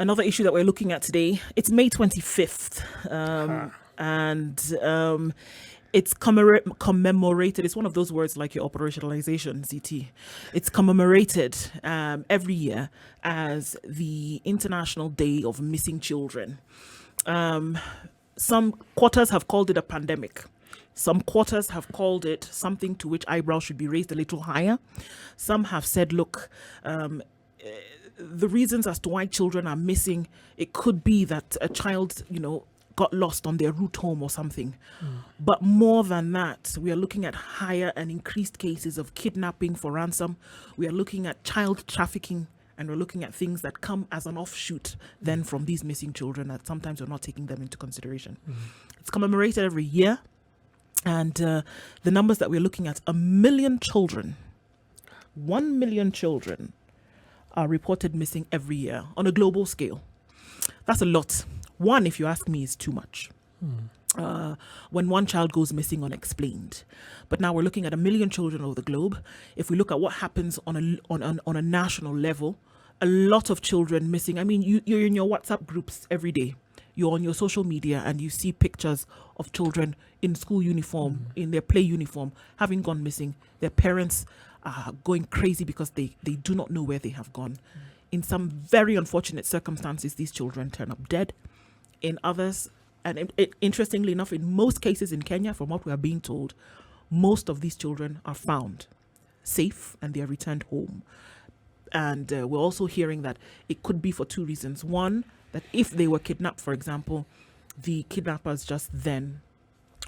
Another issue that we're looking at today, it's May 25th, and it's commemorated. It's one of those words like your operationalization, CT. It's commemorated every year as the International Day of Missing Children. Some quarters have called it a pandemic. Some quarters have called it something to which eyebrows should be raised a little higher. Some have said, look, the reasons as to why children are missing, it could be that a child, got lost on their route home or something. But more than that, we are looking at higher and increased cases of kidnapping for ransom. We are looking at child trafficking, and we're looking at things that come as an offshoot then from these missing children that sometimes we're not taking them into consideration. It's commemorated every year. And the numbers that we're looking at, 1 million children, 1 million children are reported missing every year on a global scale. That's a lot. One, if you ask me, is too much. When one child goes missing unexplained. But now we're looking at 1 million children over the globe. If we look at what happens on a national level, a lot of children missing. I mean, you're in your WhatsApp groups every day. You're on your social media and you see pictures of children in school uniform, in their play uniform, having gone missing. Their parents are going crazy because they do not know where they have gone. In some very unfortunate circumstances, these children turn up dead. In others, and interestingly enough, in most cases in Kenya, from what we are being told, most of these children are found safe and they are returned home. And we're also hearing that it could be for two reasons. One, that if they were kidnapped, for example, the kidnappers just then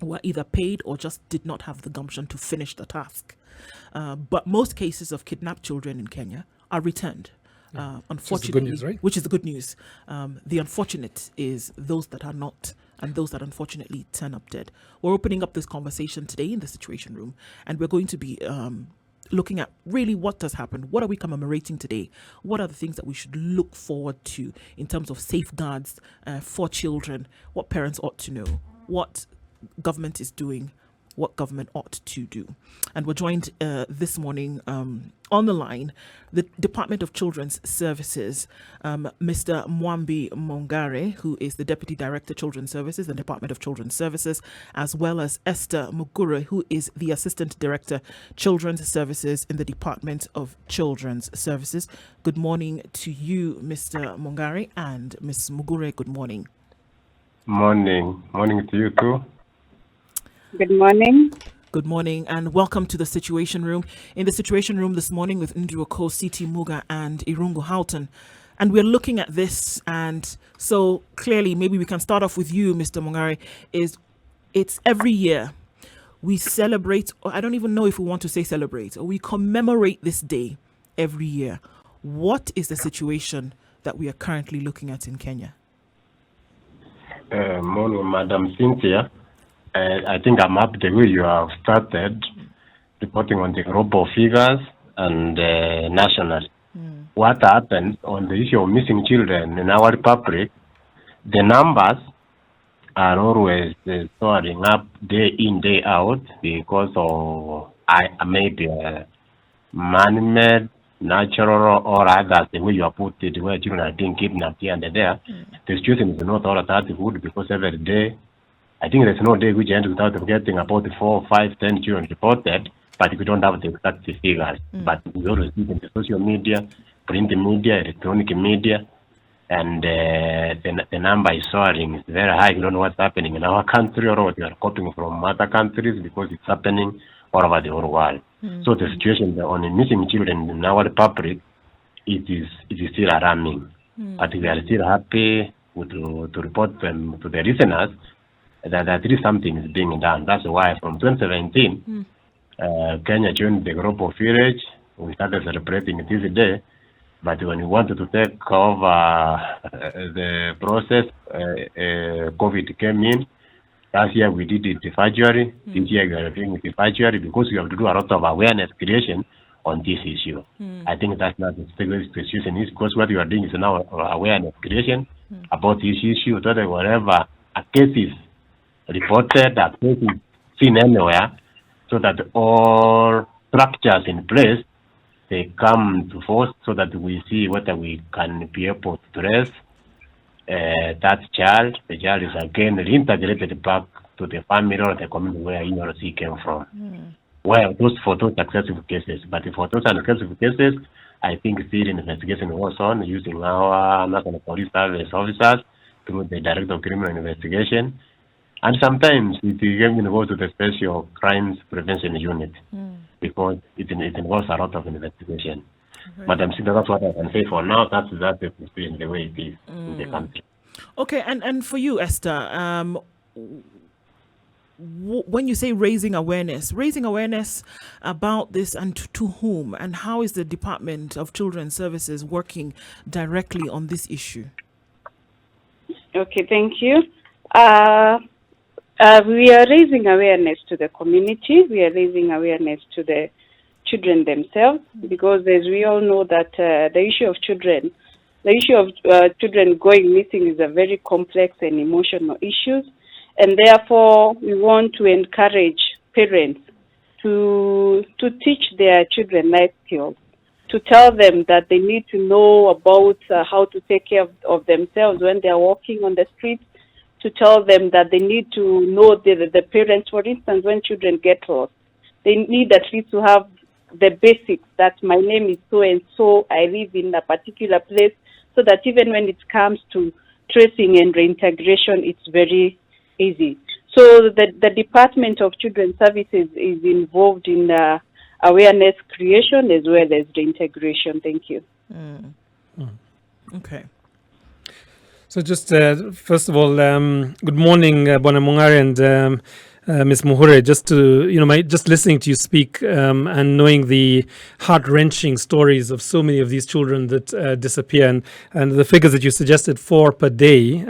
were either paid or just did not have the gumption to finish the task. But most cases of kidnapped children in Kenya are returned. Unfortunately, which is the good news. The unfortunate is those that are not, and those that unfortunately turn up dead. We're opening up this conversation today in the Situation Room, and we're going to be looking at really what does happen. What are we commemorating today? What are the things that we should look forward to in terms of safeguards for children? What parents ought to know? What government is doing? What government ought to do? And we're joined this morning on the line, the Department of Children's Services, Mr. Mwambi Mongare, who is the Deputy Director Children's Services and Department of Children's Services, as well as Esther Mugure, who is the Assistant Director Children's Services in the Department of Children's Services. Good morning to you, Mr. Mongare, and Ms. Mugure. Good morning. Morning to you too. Good morning. Good morning and welcome to the Situation Room. In the Situation Room this morning with Ndruoko, CT Muga and Irungu Houghton. And we're looking at this, and so clearly maybe we can start off with you, Mr. Mongare. It's every year we celebrate, or I don't even know if we want to say celebrate, or we commemorate this day every year. What is the situation that we are currently looking at in Kenya? Morning, Madam Cynthia. I think I'm up the way you have started reporting on the global figures and national. What happened on the issue of missing children in our republic, the numbers are always soaring up day in, day out because of maybe man-made, natural, or others, the way you have put it, where children are being kidnapped here and there. The situation is not all that good because every day, I think there's no day which ends without getting about 4, 5, 10 children reported, but we don't have the exact figures. But we always see in the social media, print media, electronic media, and the number is soaring. It's very high. We don't know what's happening in our country or what we are copying from other countries because it's happening all over the whole world. So the situation on the missing children in our republic, it is still alarming. But we are still happy to report them to the listeners that at least something is being done. That's why from 2017, Kenya joined the global village. We started celebrating this day. But when we wanted to take over the process, COVID came in. Last year we did it virtually. This year we are doing it virtually because we have to do a lot of awareness creation on this issue. I think that's not the situation is because what we are doing is now awareness creation about this issue, so that wherever a case is reported, a case is seen anywhere, so that all structures in place, they come to force so that we see whether we can be able to address that child. The child is again reintegrated back to the family or the community where he or she came from. Well, for those successful cases, but for those unsuccessful cases, I think still investigation goes on using our National Police Service officers through the Director of Criminal Investigation. And sometimes it even goes to the Special Crimes Prevention Unit because it involves a lot of investigation. Right. But I'm saying that's what I can say for now. That's the way it is in the country. Okay, and for you, Esther, when you say raising awareness about this, and to whom, and how is the Department of Children's Services working directly on this issue? Okay, thank you. We are raising awareness to the community. We are raising awareness to the children themselves, because as we all know that the issue of children going missing is a very complex and emotional issue, and therefore we want to encourage parents to teach their children life skills, to tell them that they need to know about how to take care of themselves when they are walking on the streets, to tell them that they need to know the parents. For instance, when children get lost, they need at least to have the basics, that my name is so and so, I live in a particular place, so that even when it comes to tracing and reintegration, it's very easy. So the Department of Children's Services is involved in awareness creation as well as reintegration. Thank you. Okay. So just first of all, good morning, Bona Mongare and Ms. Mugure. Just to just listening to you speak and knowing the heart-wrenching stories of so many of these children that disappear, and the figures that you suggested, 4 per day.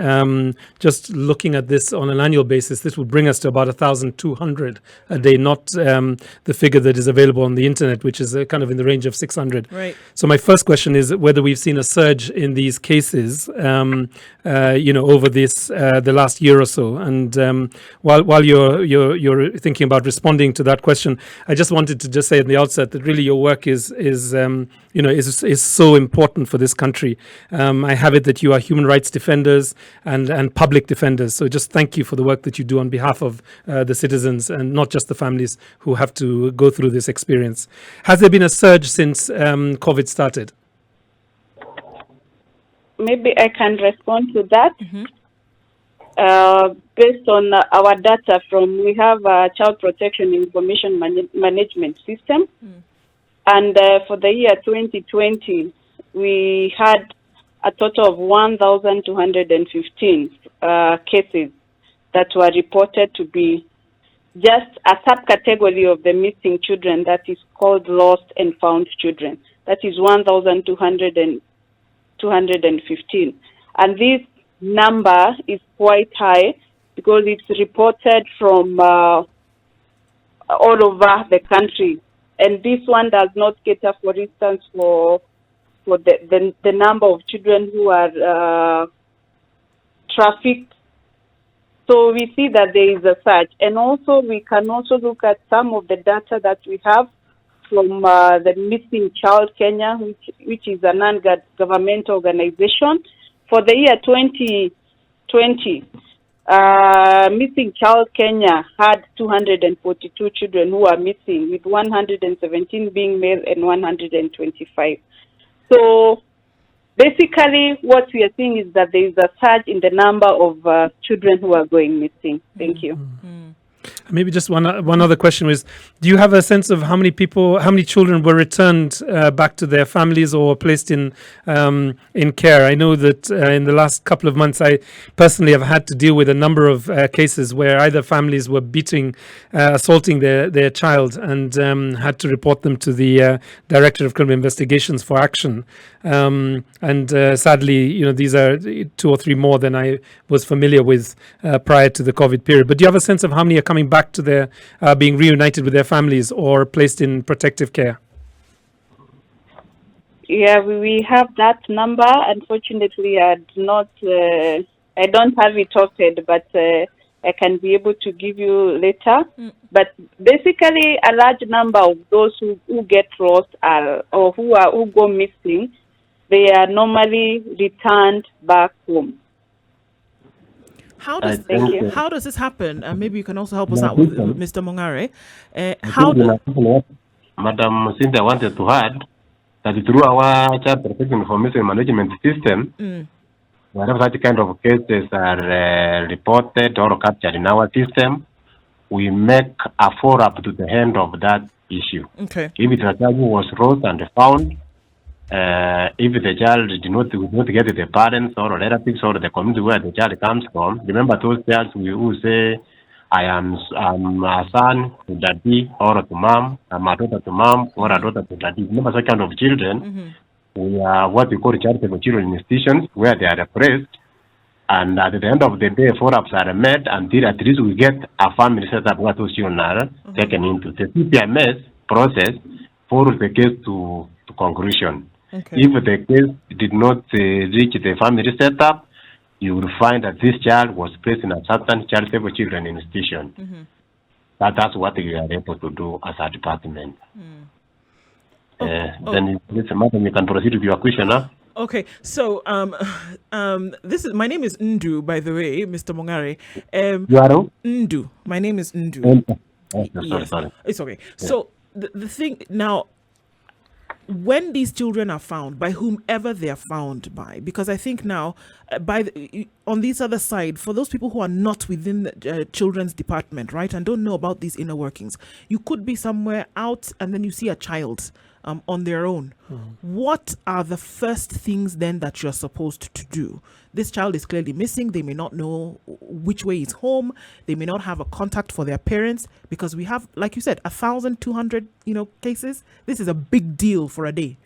Just looking at this on an annual basis, this would bring us to about 1,200 a day, not the figure that is available on the internet, which is kind of in the range of 600. Right. So my first question is whether we've seen a surge in these cases, over this the last year or so. And while you're thinking about responding to that question, I just wanted to just say at the outset that really your work is so important for this country. I have it that you are human rights defenders and public defenders. So just thank you for the work that you do on behalf of the citizens and not just the families who have to go through this experience. Has there been a surge since COVID started? Maybe I can respond to that. Based on our data we have a Child Protection Information Management System. And for the year 2020, we had a total of 1,215 cases that were reported to be just a subcategory of the missing children that is called lost and found children. That is 1,215. And this number is quite high because it's reported from all over the country. And this one does not cater, for instance, for the number of children who are trafficked. So we see that there is a surge. And also we can also look at some of the data that we have from the Missing Child Kenya, which is a non-governmental organization. For the year 2020, Missing Child Kenya had 242 children who are missing, with 117 being male and 125. So basically what we are seeing is that there is a surge in the number of children who are going missing. Thank you. Maybe just one other question was, do you have a sense of how many children were returned back to their families or placed in care? I know that in the last couple of months, I personally have had to deal with a number of cases where either families were assaulting their child and had to report them to the Director of Criminal Investigations for action. And sadly, these are 2 or 3 more than I was familiar with prior to the COVID period. But do you have a sense of how many are coming back to their being reunited with their families or placed in protective care? Yeah, we have that number. Unfortunately, I don't have it offhand, but I can be able to give you later. But basically, a large number of those who get lost who go missing, they are normally returned back home. How does Thank you. how does this happen? Maybe you can also help us No, out with listen. Mr. Mongare. How Madam Cynthia wanted to add that through our child protection information management system, whenever such kind of cases are reported or captured in our system, we make a follow-up to the end of that issue. Okay. If it's a child who was lost and found, if the child did not get the parents or relatives or the community where the child comes from, remember those child who say, I am a son to daddy or to mom, I'm a daughter to mom or a daughter to daddy. Remember such kind of children, we are what we call charitable children institutions where they are repressed. And at the end of the day, follow-ups are made until at least we get a family set up where those children are taken into. The CPMS process follows the case to conclusion. Okay. If the case did not reach the family setup, you will find that this child was placed in a certain charitable children institution. That's what we are able to do as a department. Then, madam, you can proceed with your question now. Okay, so my name is Ndu, by the way, Mr. Mongare. You are who? Ndu. My name is Ndu. Sorry. It's okay. Yeah. So the thing now, when these children are found, by whomever they are found by, because I think now, on this other side, for those people who are not within the children's department, right, and don't know about these inner workings, you could be somewhere out and then you see a child on their own. What are the first things then that you're supposed to do? This child is clearly missing. They may not know which way is home. They may not have a contact for their parents, because we have, like you said, 1,200 cases. This is a big deal for a day.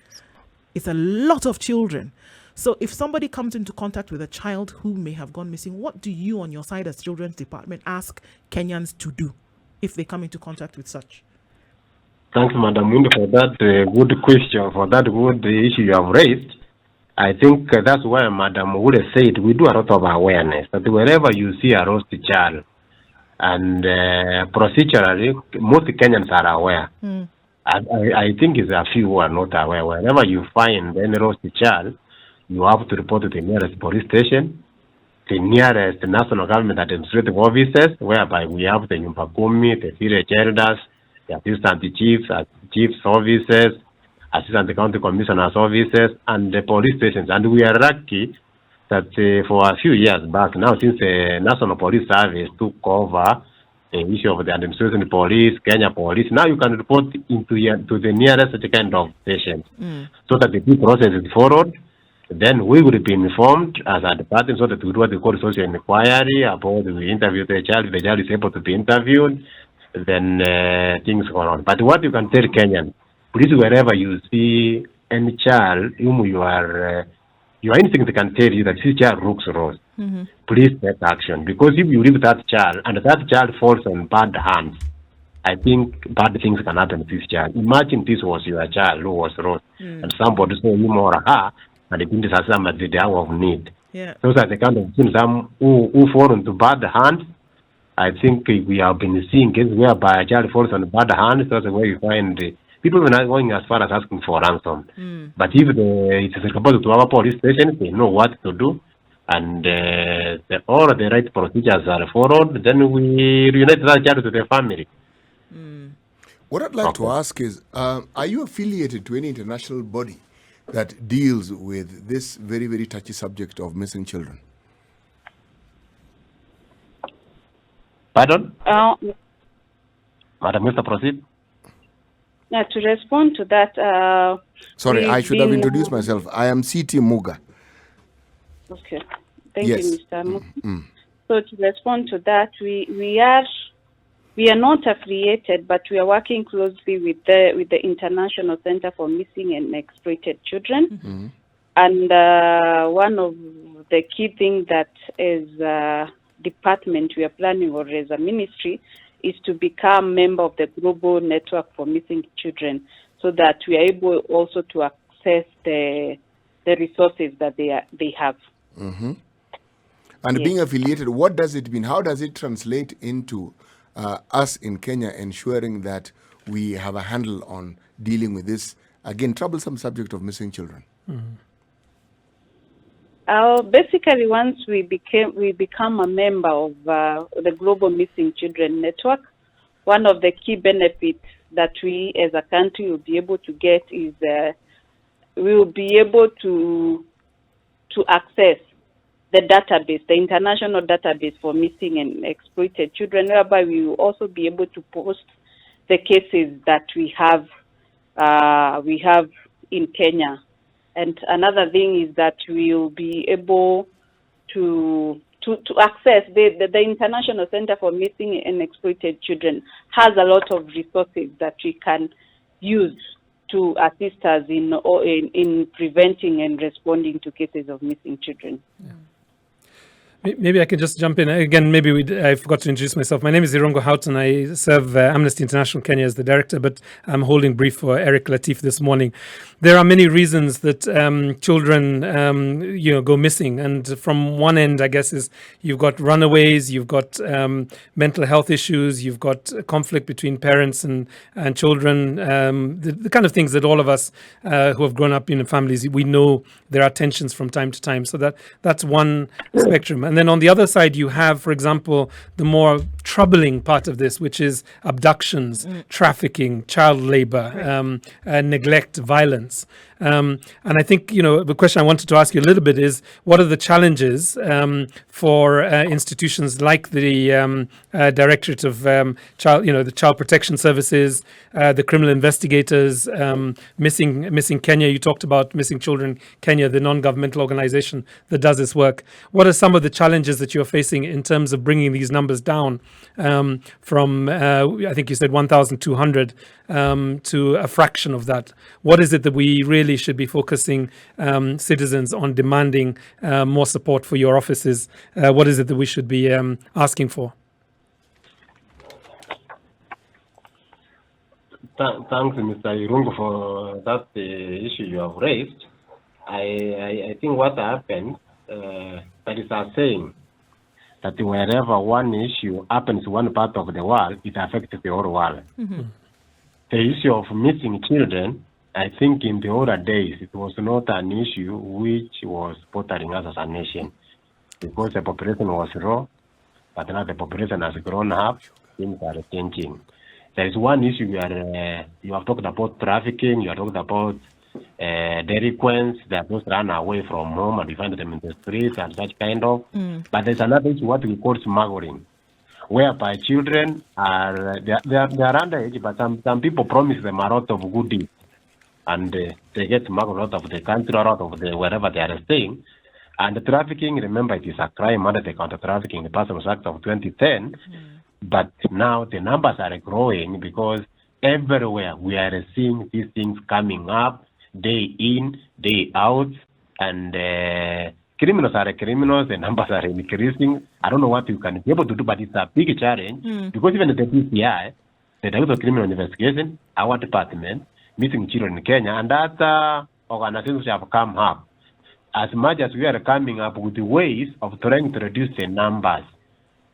It's a lot of children. So if somebody comes into contact with a child who may have gone missing, what do you on your side as children's department ask Kenyans to do if they come into contact with such? Thanks, Madam Wind, for that good question, for that good issue you have raised. I think that's why Madam Mugure said we do a lot of awareness that wherever you see a lost child, and procedurally, most Kenyans are aware. I think it's a few who are not aware. Whenever you find any lost child, you have to report to the nearest police station, the nearest national government administrative offices, whereby we have the Nyumba Kumi, the village elders, the assistant chiefs offices, assistant county commissioners offices, and the police stations. And we are lucky that for a few years back now, since the National Police Service took over the issue of the administration police, Kenya Police, now you can report to the nearest such kind of station, so that the due process is followed. Then we will be informed as a department, so that we do what we call social inquiry about we interview the child is able to be interviewed. Then things go on. But what you can tell Kenyans, please, wherever you see any child whom your instinct can tell you that this child looks lost, please take action. Because if you leave that child and that child falls on bad hands, I think bad things can happen to this child. Imagine this was your child who was lost, and somebody saw him or her, and it didn't have some at the hour of need. Yeah. Those are the kind of things who fall into bad hands. I think we have been seeing cases whereby a child falls on bad hands. That's where you find people are not going as far as asking for ransom. But if it is reported to our police station, they know what to do, and all the right procedures are followed. Then we reunite that child to the family. What I'd like to ask is, are you affiliated to any international body that deals with this very, very touchy subject of missing children? Pardon? Madam, Mr. Proceed. Now, to respond to that... Sorry, I should have introduced myself. I am CT Muga. Okay. Thank you, Mr. Muga. So to respond to that, we are not affiliated, but we are working closely with the International Center for Missing and Exploited Children. And one of the key things that is department we are planning, or as a ministry, is to become member of the global network for missing children, so that we are able also to access the resources that they have. And being affiliated, what does it mean? How does it translate into us in Kenya ensuring that we have a handle on dealing with this, again, troublesome subject of missing children? Basically, once we become a member of the Global Missing Children Network, one of the key benefits that we as a country will be able to get is we will be able to access the database, the international database for missing and exploited children, whereby we will also be able to post the cases that we have in Kenya. And another thing is that we will be able to access the International Center for Missing and Exploited Children has a lot of resources that we can use to assist us in preventing and responding to cases of missing children. Yeah. Maybe I could just jump in again. Maybe I forgot to introduce myself. My name is Irongo Houghton. I serve Amnesty International Kenya as the director, but I'm holding brief for Eric Latif this morning. There are many reasons that children, go missing, and from one end, I guess, is you've got runaways, you've got mental health issues, you've got conflict between parents and children, the kind of things that all of us who have grown up in families, we know there are tensions from time to time. So that's one spectrum. And then on the other side, you have, for example, the more troubling part of this, which is abductions, trafficking, child labor, neglect, violence. And I think, the question I wanted to ask you a little bit is, what are the challenges for institutions like the Directorate of the Child Protection Services, the criminal investigators, Missing Kenya? You talked about Missing Children Kenya, the non-governmental organization that does this work. What are some of the challenges that you're facing in terms of bringing these numbers down from, I think you said 1,200 to a fraction of that? What is it that we really should be focusing citizens on demanding more support for your offices? What is it that we should be asking for? Thanks, Mr. Irungu, for that issue you have raised. I think what happened, that is a saying, that wherever one issue happens in one part of the world, it affects the whole world. Mm-hmm. The issue of missing children, I think in the older days, it was not an issue which was bothering us as a nation, because the population was low, but now the population has grown up, things are changing. There is one issue where you have talked about trafficking, you have talked about delinquents that just run away from home and you find them in the streets and such kind of. But there's another issue, what we call smuggling, whereby children are they are underage, but some people promise them a lot of goodies, and they get smuggled out of the country or out of the wherever they are staying. And the trafficking, remember, it is a crime under the Counter Trafficking the Persons Act of 2010. But now the numbers are growing because everywhere we are seeing these things coming up, day in, day out, and criminals are criminals, the numbers are increasing. I don't know what you can be able to do, but it's a big challenge because even the DCI, the Director of Criminal Investigation, our department, Missing Children in Kenya, and other organizations have come up. As much as we are coming up with ways of trying to reduce the numbers,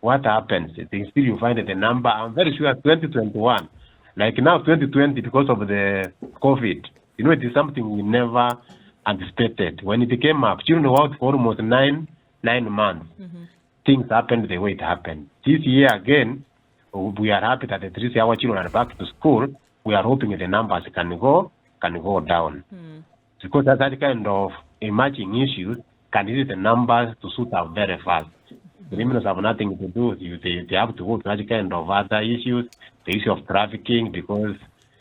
what happens? Still you find that the number, I'm very sure 2021, like now 2020, because of the COVID, it is something we never anticipated. When it came up, children were out for almost nine months. Things happened the way it happened. This year again, we are happy that at least our children are back to school. We are hoping that the numbers can go down. Because that kind of emerging issues can reduce the numbers to suit up very fast. The criminals have nothing to do. They have to go to that kind of other issues, the issue of trafficking, because,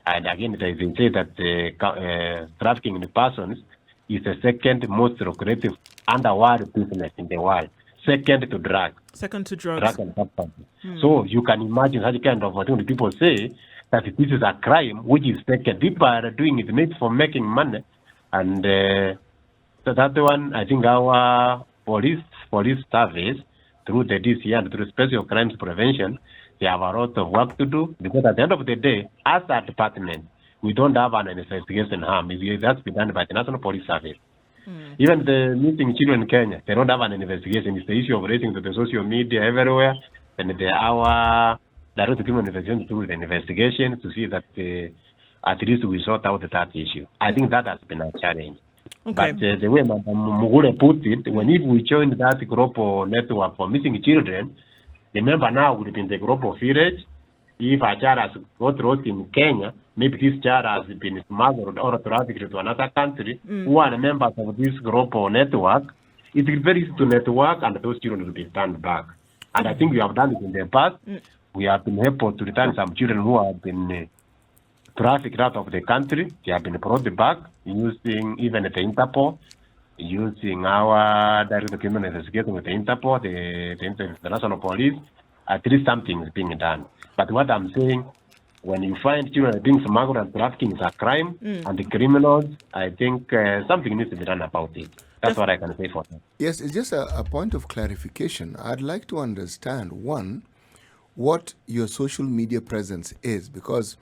and again, they say that trafficking in persons is the second most lucrative underworld business in the world. Second to drugs. Drug and substance. So you can imagine such kind of thing. People say that this is a crime which is second. People are doing it maybe for making money. And the other one, I think our police service, through the DC and through Special Crimes Prevention, they have a lot of work to do, because at the end of the day, as a department, we don't have an investigation arm. That's been done by the National Police Service. Even the missing children in Kenya, they don't have an investigation. It's the issue of raising to the social media everywhere, and our Director of Criminal Investigation to do the investigation to see that at least we sort out that issue. I think that has been a challenge. Okay. But the way Madam Mugure put it, when if we joined that group or network for missing children, remember now we've been the group of village. If a child has got lost in Kenya, maybe this child has been smuggled or trafficked to another country, who are members of this group or network, it is very easy to network and those children will be returned back. And I think we have done it in the past. We have been able to return some children who have been trafficked out of the country. They have been brought back using even the Interpol, using our direct criminal investigation with the Interpol, the international police. At least something is being done. But what I'm saying, when you find children being smuggled and trafficking is a crime, and the criminals, I think something needs to be done about it. That's what I can say for that. Yes, it's just a point of clarification. I'd like to understand, one, what your social media presence is, because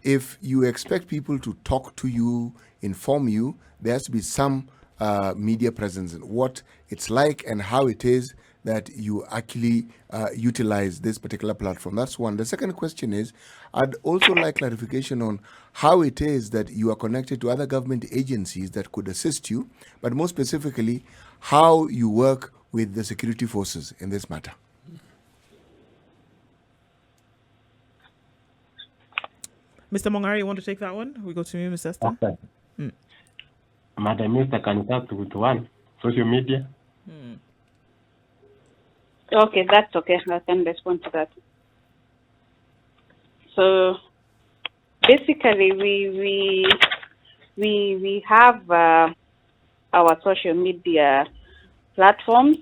if you expect people to talk to you, inform you, there has to be some media presence in what it's like and how it is that you actually utilize this particular platform. That's one. The second question is, I'd also like clarification on how it is that you are connected to other government agencies that could assist you, but more specifically, how you work with the security forces in this matter. Mr. Mongare, you want to take that one? We go to you, Ms. Esther. Okay. Madam Minister, can you start with one? Social media? Okay, that's okay. I can respond to that. So basically, we have our social media platforms.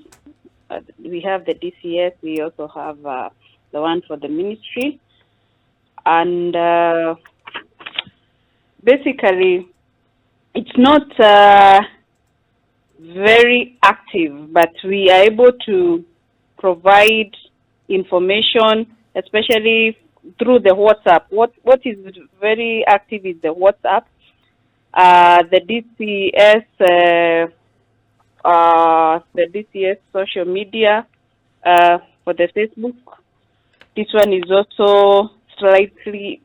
We have the DCS. We also have the one for the ministry, and basically, it's not very active, but we are able to provide information, especially through the WhatsApp. What is very active is the WhatsApp, the DCS social media, for the Facebook. This one is also slightly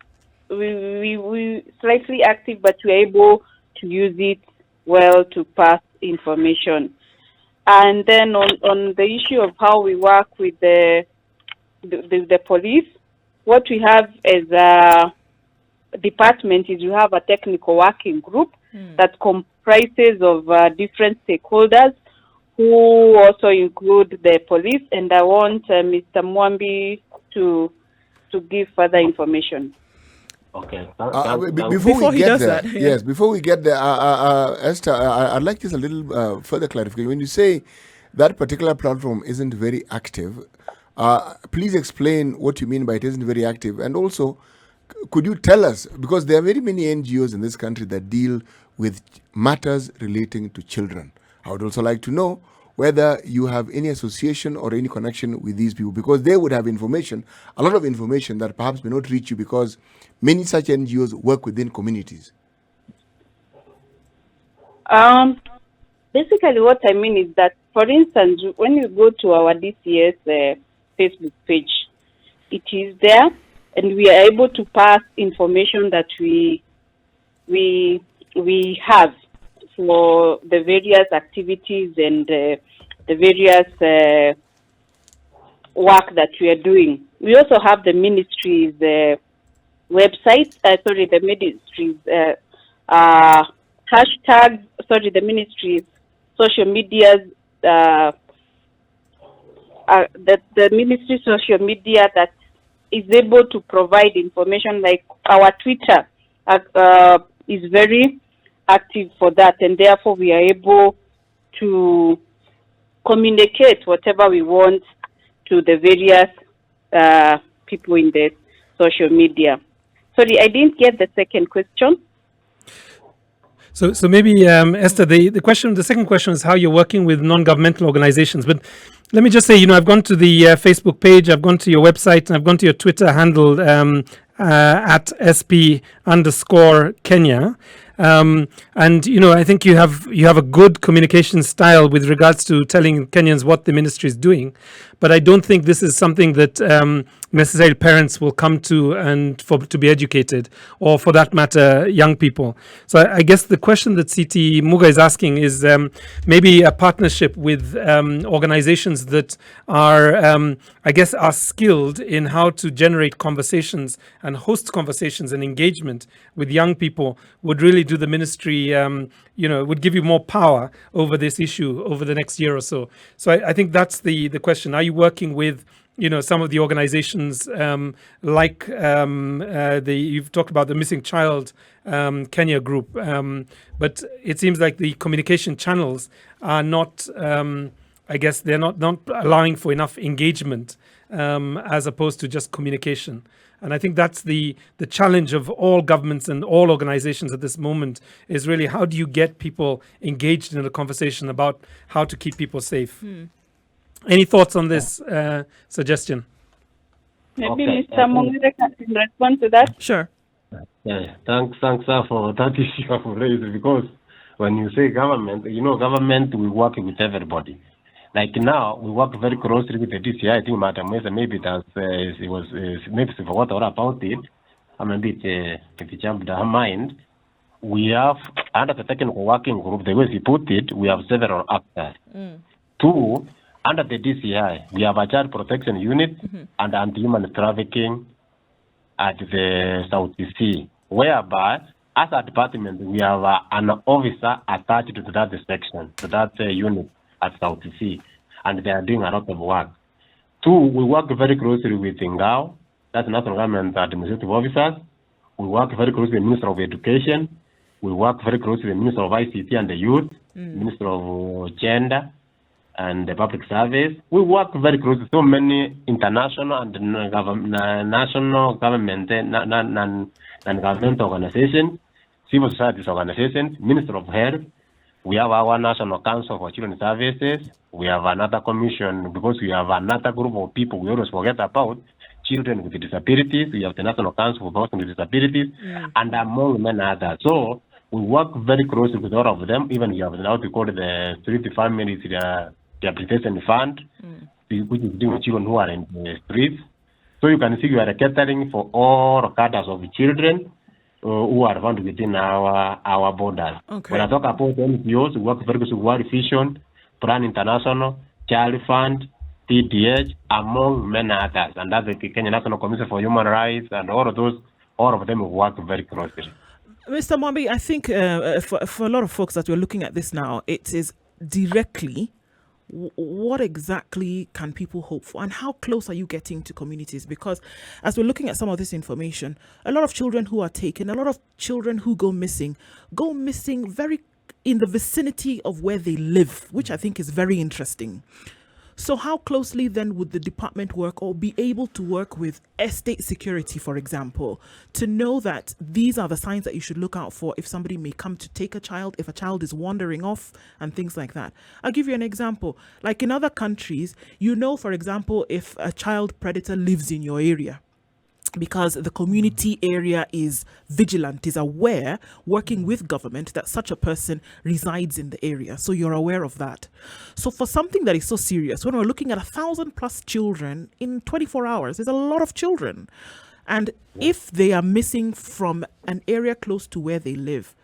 we slightly active, but we're able to use it well to pass information. And then on the issue of how we work with the police, what we have as a department is we have a technical working group that comprises of different stakeholders who also include the police. And I want Mr. Mwambi to give further information. Okay. Before we get there, yeah. yes, before we get there, Esther, I'd like just a little further clarification. When you say that particular platform isn't very active, please explain what you mean by it isn't very active. And also, could you tell us, because there are very many NGOs in this country that deal with matters relating to children. I would also like to know whether you have any association or any connection with these people, because they would have information, a lot of information that perhaps may not reach you, because many such NGOs work within communities. Basically, what I mean is that, for instance, when you go to our DCS Facebook page, it is there, and we are able to pass information that we have for the various activities and the various work that we are doing. We also have the ministry's website, the ministry's hashtag, the ministry's social medias, the ministry social media that is able to provide information, like our Twitter is very active for that, and therefore we are able to communicate whatever we want to the various people in the social media. Sorry, I didn't get the second question. So maybe, Esther, the second question is how you're working with non-governmental organizations. But let me just say, I've gone to the Facebook page, I've gone to your website, and I've gone to your Twitter handle at SP_Kenya. And I think you have a good communication style with regards to telling Kenyans what the ministry is doing, but I don't think this is something that necessarily parents will come to and to be educated, or for that matter, young people. So I guess the question that CT Muga is asking is maybe a partnership with organizations that are, are skilled in how to generate conversations and host conversations and engagement with young people would really do the ministry, would give you more power over this issue over the next year or so. So I think that's the question. Are you working with some of the organizations like you've talked about the Missing Child Kenya group, but it seems like the communication channels are not, they're not allowing for enough engagement as opposed to just communication. And I think that's the challenge of all governments and all organizations at this moment, is really how do you get people engaged in a conversation about how to keep people safe? Any thoughts on this suggestion? Maybe Okay. Mr. Mongare can respond to that. Sure. Yeah, thanks for that issue you have raised, because when you say government, government, we work with everybody. Like now, we work very closely with the DCI. I think Madam Wesa maybe maybe she forgot all about it. I mean, it jumped her mind. We have, under the technical working group, the way she put it, we have several actors. Two, under the DCI, we have a child protection unit and anti-human trafficking at the South Sea, whereby, as a department, we have an officer attached to that section, to that unit at South Sea, and they are doing a lot of work. Two, we work very closely with NGOs, that's National Government Administrative Officers. We work very closely with the Minister of Education. We work very closely with the Minister of ICT and the Youth, Minister of Gender and the Public Service. We work very closely with so many international and national government, non-governmental organizations, civil society organizations, Minister of Health. We have our National Council for Children's Services. We have another commission, because we have another group of people we always forget about, children with disabilities. We have the National Council for Persons with Disabilities, and among many others. So we work very closely with all of them. Even we have now we call the Street Families Rehabilitation Fund, which is dealing with children who are in the streets. So you can see we are catering for all cadres of children who are found within our borders. Okay. When I talk about NGOs, we work very closely with World Vision, Plan International, Child Fund, TDH, among many others, and that's the Kenya National Commission for Human Rights, and all of them work very closely. Mr. Mwambi, I think for a lot of folks that we're looking at this now, it is directly what exactly can people hope for, and how close are you getting to communities? Because as we're looking at some of this information, a lot of children who are taken, a lot of children who go missing very in the vicinity of where they live, which I think is very interesting. So how closely then would the department work, or be able to work with estate security, for example, to know that these are the signs that you should look out for if somebody may come to take a child, if a child is wandering off and things like that? I'll give you an example. Like in other countries, for example, if a child predator lives in your area, because the community area is vigilant, is aware, working with government, that such a person resides in the area. So you're aware of that. So for something that is so serious, when we're looking at 1,000+ children in 24 hours, there's a lot of children. And if they are missing from an area close to where they live,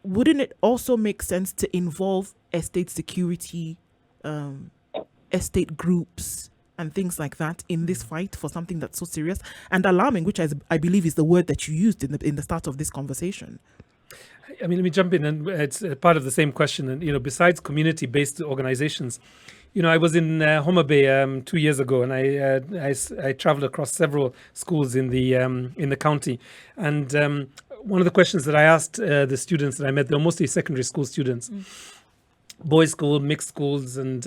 wouldn't it also make sense to involve estate security, estate groups, and things like that in this fight for something that's so serious and alarming, which I believe is the word that you used in the start of this conversation? I mean, let me jump in, and it's part of the same question. And besides community-based organizations, I was in Homa Bay 2 years ago, and I traveled across several schools in the county. And one of the questions that I asked the students that I met, they were mostly secondary school students. boys' school, mixed schools, and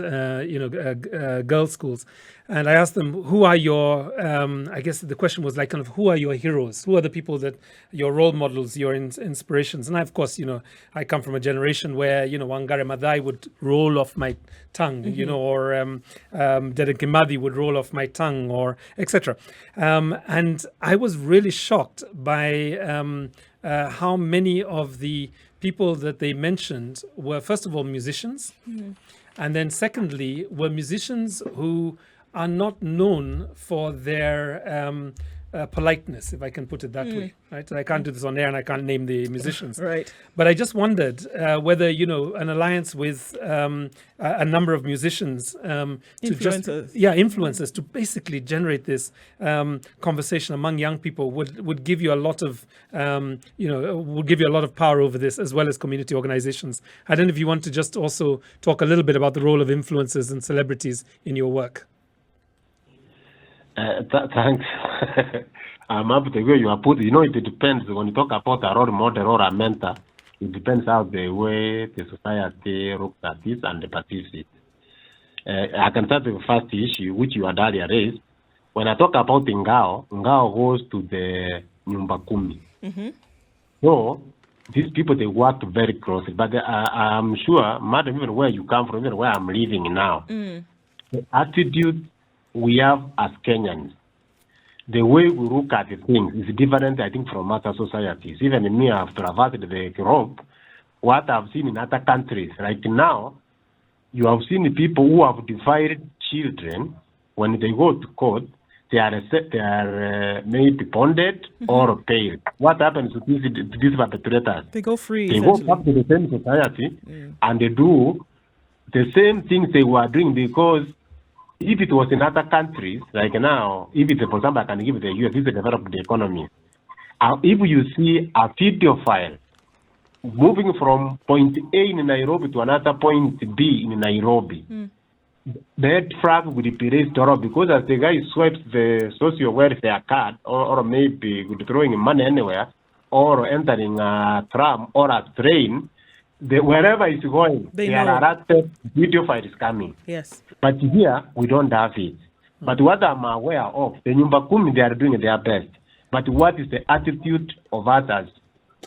girls' schools. And I asked them, "Who are your?" I guess the question was like, kind of, who are your heroes? Who are the people that your role models, your inspirations? And I, of course, I come from a generation where Mongare Madai would roll off my tongue, or Dede Kimadi would roll off my tongue, or etc. And I was really shocked by how many of the people that they mentioned were, first of all, musicians, and then secondly, were musicians who are not known for their politeness, if I can put it that way, right? I can't do this on air and I can't name the musicians. Right. But I just wondered whether, an alliance with a number of musicians influencers to basically generate this conversation among young people would give you a lot of, would give you a lot of power over this, as well as community organizations. I don't know if you want to just also talk a little bit about the role of influencers and celebrities in your work. Thanks. I'm happy the way you are put. It depends when you talk about a role model or a mentor. It depends how the way the society looks at this and perceives it. I can start with the first issue, which you had earlier raised. When I talk about Ngao goes to the Nyumba Kumi. So these people, they work very closely. But I'm sure, madam, even where you come from, even where I'm living now, the attitude we have as Kenyans, the way we look at things is different, I think, from other societies. Even me, I've traversed the globe. What I've seen in other countries, right now, you have seen people who have divided children. When they go to court, they are maybe bonded or paid. What happens to these perpetrators? They go free. They go back to the same society and they do the same things they were doing, because if it was in other countries, like now, if it's, for example, I can give the US, this is a developed economy. If you see a video file moving from point A in Nairobi to another point B in Nairobi, that flag would be raised off, because as the guy swipes the social welfare card, or maybe throwing money anywhere, or entering a tram or a train, wherever it's going, they are arrested, video file is coming. Yes. But here, we don't have it. But what I'm aware of, the Nyumba Kumi, they are doing their best. But what is the attitude of us as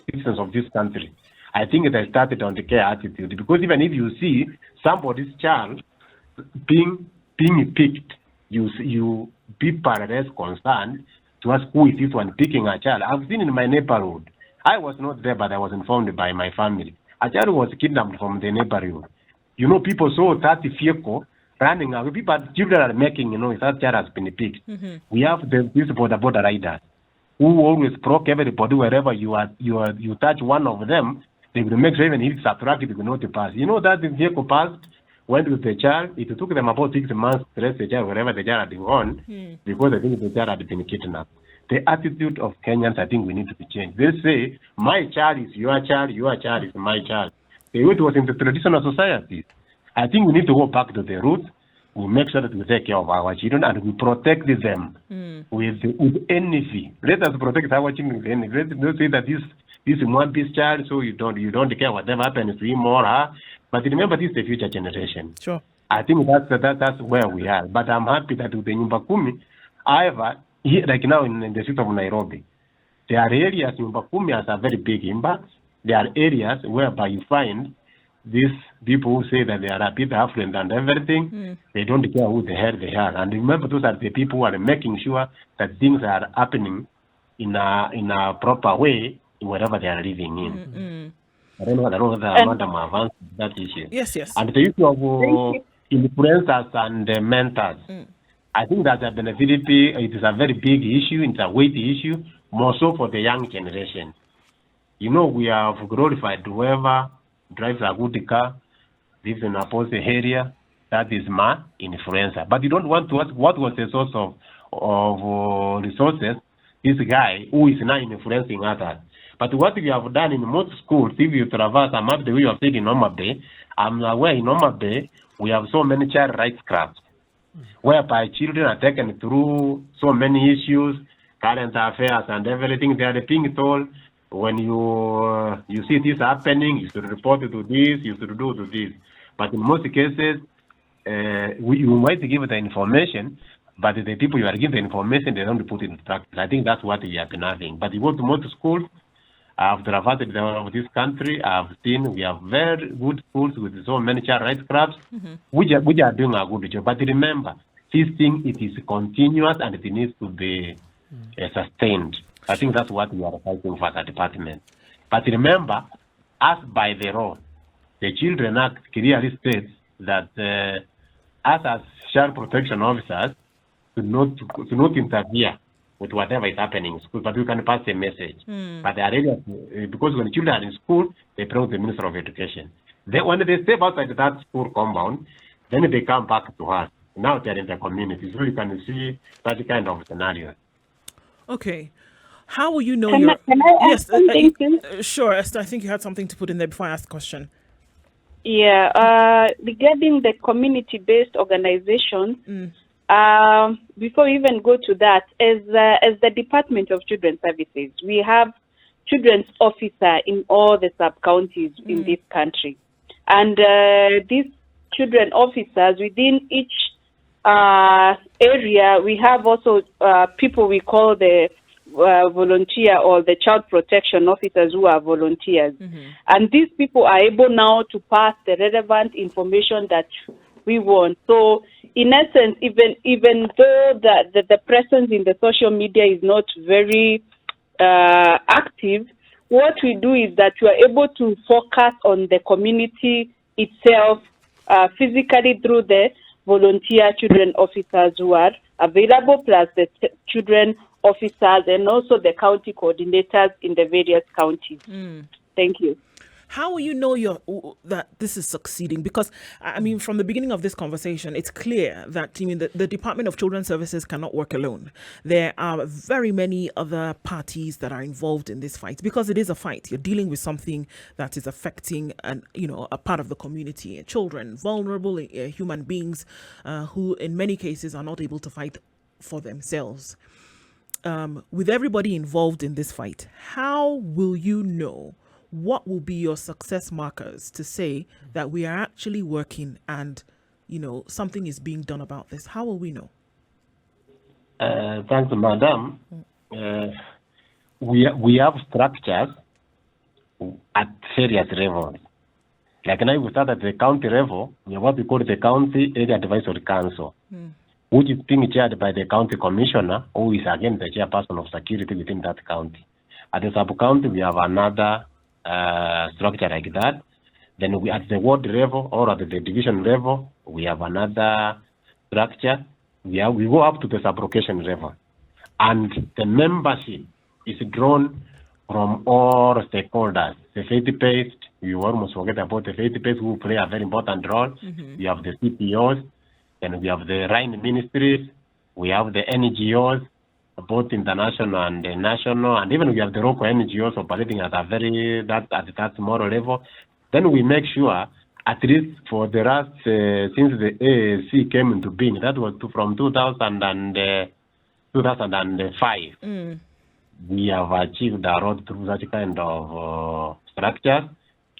citizens of this country? I think they started on the care attitude. Because even if you see somebody's child being picked, you people are less concerned to ask who is this one picking a child. I've seen in my neighborhood. I was not there, but I was informed by my family. A child was kidnapped from the neighborhood. People saw 30 vehicle running away. Children are making, that child has been picked. We have these border riders who always provoke everybody wherever you touch one of them. They will make sure even if it's attractive, they will not pass. That the vehicle passed, went with the child. It took them about 6 months to trace the child wherever the child had gone, because I think the child had been kidnapped. The attitude of Kenyans, I think we need to be changed. They say, my child is your child is my child. The way it was in the traditional societies. I think we need to go back to the roots. We make sure that we take care of our children and we protect them with envy. Let us protect our children with envy. Let's not say that this is one piece child, so you don't care whatever happens to him or her. But remember, this is the future generation. Sure. I think that's where we are. But I'm happy that with the Nyumba Kumi, however, here, like now in the city of Nairobi, there are areas, Nyumba Kumi has a very big impact. There are areas whereby you find these people who say that they are a bit affluent and everything, they don't care who the hell they are. And remember, those are the people who are making sure that things are happening in a proper way wherever they are living in. I don't know whether I want to advance that issue. Yes. And the issue of influencers and mentors. I think that it is a very big issue, it's a weighty issue, more so for the young generation. We have glorified whoever drives a good car, lives in a poor area, that is my influencer. But you don't want to ask what was the source of resources, this guy who is now influencing others. But what we have done in most schools, if you traverse, I'm up the way you have said in Homa Bay, I'm aware in Homa Bay, we have so many child rights clubs, whereby children are taken through so many issues, current affairs and everything. They are being told, when you see this happening, you should report it to this, you should do to this. But in most cases, you might give the information, but the people you are giving the information, they don't put it in practice. I think that's what we have been having. But you go to most schools, I've traversed of this country, I've seen we have very good schools with so many child rights clubs, which are doing a good job. But remember, this thing, it is continuous and it needs to be sustained. I think that's what we are fighting for at the department. But remember, as by the law, the Children Act clearly states that us as child protection officers to not interfere with whatever is happening in school, but we can pass a message. But the areas, because when children are in school, they belong to the Minister of Education. When they step outside that school compound, then they come back to us. Now they're in the community, so you can see that kind of scenario. Okay. How will you know Can I ask something? Sure, Esther, I think you had something to put in there before I ask the question. Yeah, regarding the community-based organization, before we even go to that, as the Department of Children's Services, we have children's officer in all the sub-counties in this country. And these children officers, within each area, we have also people we call the volunteer or the child protection officers who are volunteers. And these people are able now to pass the relevant information that we want. So in essence, even though the presence in the social media is not very active, what we do is that we are able to focus on the community itself physically through the volunteer children officers who are available, plus the children officers and also the county coordinators in the various counties. Thank you. How will you know that this is succeeding? Because, I mean, from the beginning of this conversation, it's clear that the Department of Children's Services cannot work alone. There are very many other parties that are involved in this fight, because it is a fight. You're dealing with something that is affecting a part of the community, children, vulnerable human beings who in many cases are not able to fight for themselves. With everybody involved in this fight, how will you know? What will be your success markers to say that we are actually working and, something is being done about this? How will we know? Thanks, Madam. We have structures at various levels. Like now we start at the county level, we have what we call the County Area Advisory Council, which is being chaired by the county commissioner, who is again the chairperson of security within that county. At the sub-county, we have another structure like that. Then we at the ward level or at the division level, we have another structure. We go up to the sub-location level. And the membership is drawn from all stakeholders. The faith-based, you almost forget about the faith-based, who play a very important role. We have the CPOs, then we have the Rhine ministries, we have the NGOs, both international and national, and even we have the local NGOs operating at that smaller level. Then we make sure, at least for the last, since the AAC came into being, that was from 2005, we have achieved a lot through such kind of structures.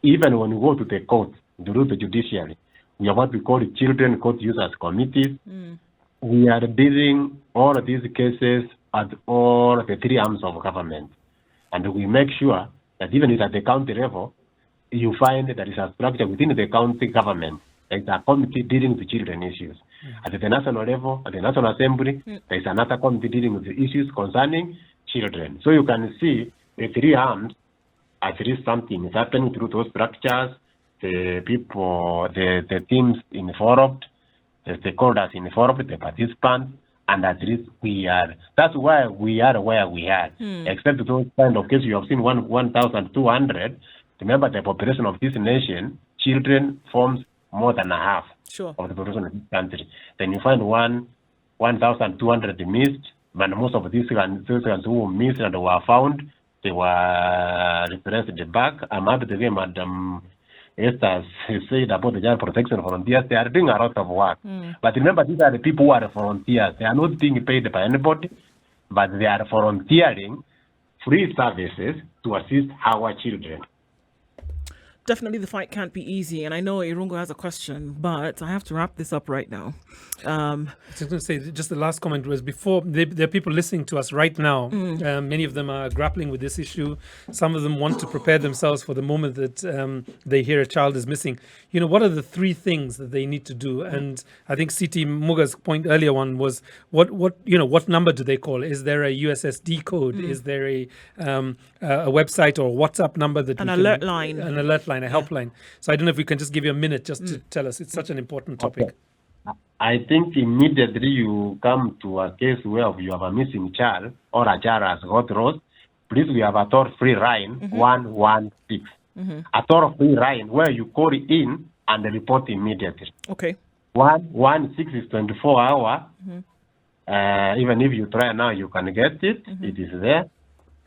Even when we go to the court, through the judiciary, we have what we call children court users committees. We are dealing all of these cases at all the three arms of government. And we make sure that even at the county level, you find that there is a structure within the county government. There is a committee dealing with children issues. At the national level, at the National Assembly, there is another committee dealing with the issues concerning children. So you can see the three arms, at least something is happening through those structures, the people, the teams involved, the stakeholders involved, the participants, and at least that's why we are where we are. Except those kind of cases you have seen 1,200. Remember, the population of this nation, children forms more than a half of the population of this country. Then you find 1,200 missed, but most of these ones who missed and were found, they were referenced back. I'm happy to hear Madam Esther said about the child protection volunteers. They are doing a lot of work. But remember, these are the people who are volunteers. They are not being paid by anybody, but they are volunteering free services to assist our children. definitely the fight can't be easy. And I know Irungo has a question, but I have to wrap this up right now. I was going to say, just the last comment was before, there are people listening to us right now. Many of them are grappling with this issue. Some of them want to prepare themselves for the moment that they hear a child is missing. You know, what are the 3 things that they need to do? And I think CT Muga's point earlier one was, what number do they call? Is there a USSD code? Is there a website or a WhatsApp number that An alert line, a helpline? So I don't know if we can just give you a minute just to tell us. It's such an important topic. Okay. I think immediately you come to a case where you have a missing child or a child has got lost, please, we have a toll-free line, 116. A toll-free line where you call in and report immediately. Okay. 116 is 24 hours. Even if you try now, you can get it. It is there.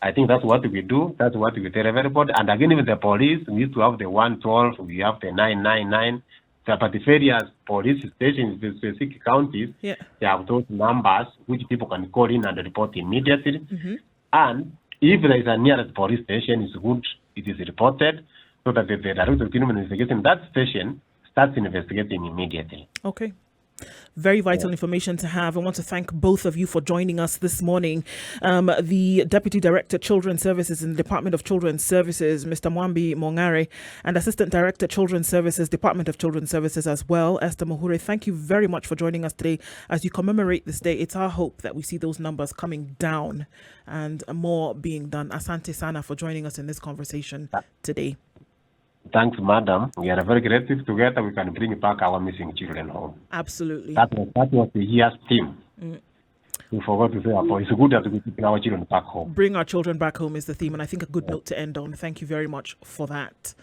I think that's what we do. That's what we tell everybody. And again, with the police, we need to have the 112, we have the 999. But the various police stations, the specific counties, they have those numbers which people can call in and report immediately. And if there is a nearest police station, it's good it is reported so that the Director of Criminal Investigation, that station, starts investigating immediately. Okay. Very vital information to have. I want to thank both of you for joining us this morning. The Deputy Director, Children's Services in the Department of Children's Services, Mr. Mwambi Mongare, and Assistant Director, Children's Services, Department of Children's Services as well, Esther Mugure. Thank you very much for joining us today. As you commemorate this day, it's our hope that we see those numbers coming down and more being done. Asante Sana for joining us in this conversation today. Thanks, madam. We are very grateful. Together we can bring back our missing children home. Absolutely. That was the year's theme. We forgot to say, it's good that we bring our children back home. Bring our children back home is the theme, and I think a good note to end on. Thank you very much for that.